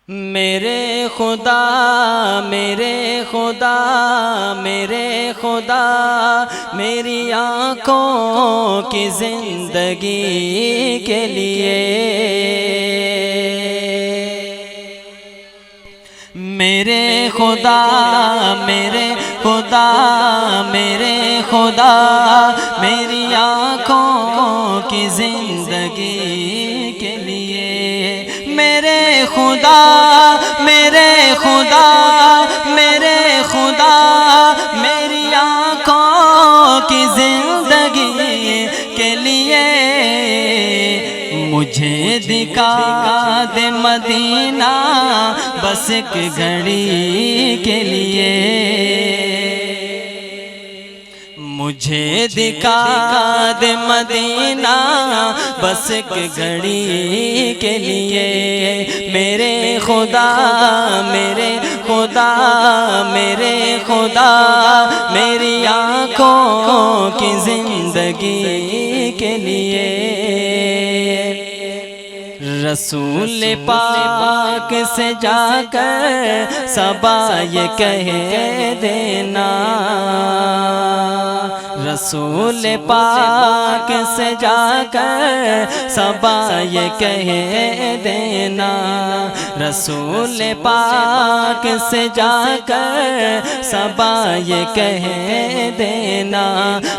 میرے خدا میرے خدا میرے خدا میری آنکھوں کی زندگی کے لیے، میرے خدا میرے خدا میرے خدا میری آنکھوں کی زندگی کے لیے، میرے خدا میرے خدا میرے خدا میری آنکھوں کی زندگی کے لیے، مجھے دکھا دے مدینہ بس ایک گھڑی کے لیے، مجھے دکھا دے مدینہ بس ایک گھڑی کے لیے، میرے خدا میرے خدا میرے خدا میری آنکھوں کی زندگی کے لیے، رسول پاک سے جا کر صبا یہ کہہ دینا، رسول پاک سے جا کر صبا یہ کہہ دینا، رسول پاک سے جا کر صبا یہ کہہ دینا،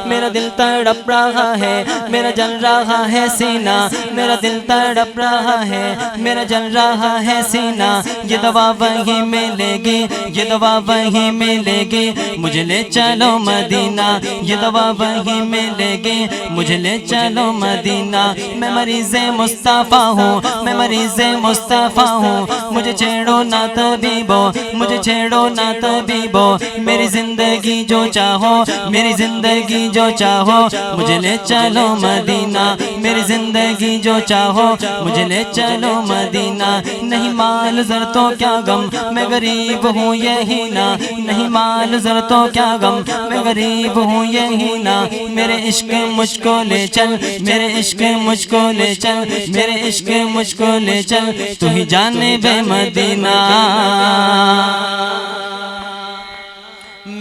میرا دل تڑپ رہا ہے میرا جل رہا ہے سینہ، میرا دل تڑپ رہا ہے میرا جل رہا ہے سینہ، یہ دوا وہیں ملے گی یہ دوا وہیں ملے گی، مجھے لے چلو مدینہ، یہ دوا وہیں ملے گی، مجھے لے چلو مدینہ، میں مریض مصطفیٰ ہوں میں مریض مصطفیٰ ہوں، مجھے چھیڑو نہ طبیبو مجھے چھیڑو نہ طبیبو، میری زندگی جو چاہو میری زندگی جو چاہو، مجھے لے چلو مدینہ، میری زندگی جو چاہو مجھے لے چلو مدینہ، نہیں مال زر تو کیا غم میں غریب ہوں یہی نا، نہیں مال زر تو کیا غم میں غریب ہوں یہی نا، میرے عشق مجھ کو لے چل میرے عشق مجھ کو لے چل میرے عشق مجھ کو لے چل، تو ہی جانب مدینہ،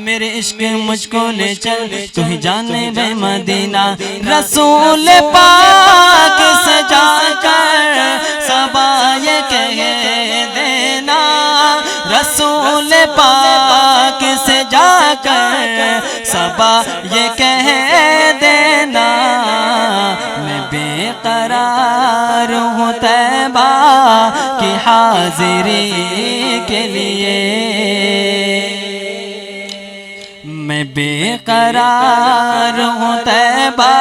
میرے عشق مجھ کو لے چل تو ہی جانب مدینہ، رسول پاک سے جا کر صبا یہ کہہ دینا، رسول پاک سے جا کر صبا یہ کہہ دینا، میں بے قرار ہوں طیبہ کی حاضری کے لیے، میں بے قرار ہوں طیبہ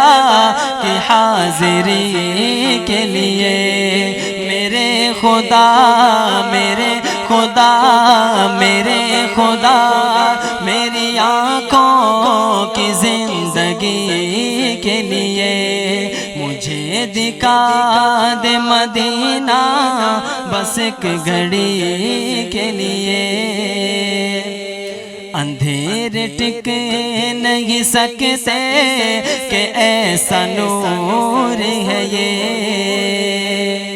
کی حاضری کے لیے، میرے خدا میرے خدا میرے خدا میری آنکھوں کی زندگی کے لیے، مجھے دکھا دے مدینہ بس ایک گھڑی کے لیے، اندھیرے ٹک نہیں سکتے کہ ایسا نور ہے یہ،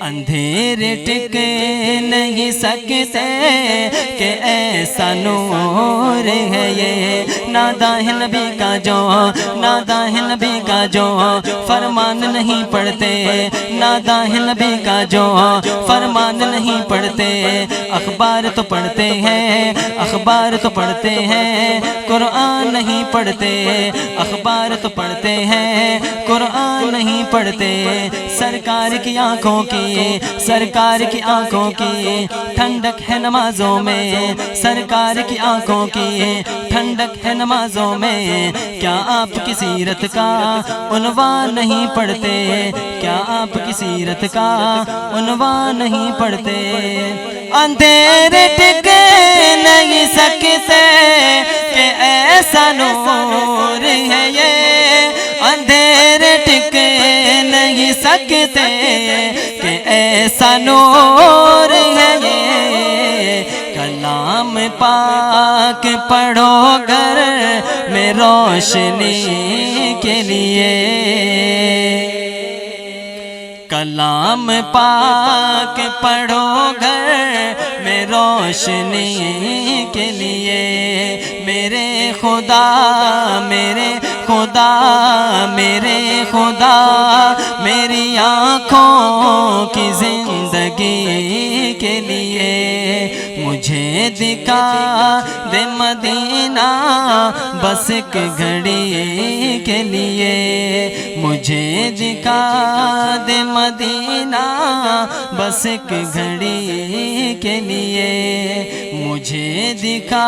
اندھیرے ٹک نہیں سکتے کہ ایسا نور ہے یہ، ناداں نبی کا جو ناداں نبی کا جو فرمان نہیں پڑھتے، ناداں نبی کا جو فرمان نہیں پڑھتے، اخبار تو پڑھتے ہیں اخبار تو پڑھتے ہیں قرآن نہیں پڑھتے، اخبار تو پڑھتے ہیں قرآن نہیں پڑھتے، سرکار کی آنکھوں کی سرکار کی آنکھوں کی ٹھنڈک ہے نمازوں میں، سرکار کی آنکھوں کی ٹھنڈک ہے نمازوں میں، کیا آپ کی سیرت کا عنوان نہیں پڑھتے، کیا آپ کی سیرت کا عنوان نہیں پڑھتے، اندھیرے ٹک نہیں سکتے کہ ایسا نور ہے یہ، اندھیرے ٹک نہیں سکتے کہ ایسا نور ہے یہ، کلام پاک پڑھو گھر میں روشنی کے لیے، کلام پاک پڑھو روشنی کے لیے میرے خدا میرے خدا میرے خدا میری آنکھوں کی زندگی کے لیے مجھے دکھا دے مدینہ بس ایک گھڑی کے لیے مجھے دکھا دے مدینہ بس ایک گھڑی کے لیے مجھے دکھا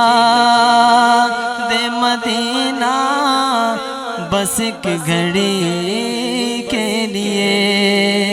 دے مدینہ بس ایک گھڑی کے لیے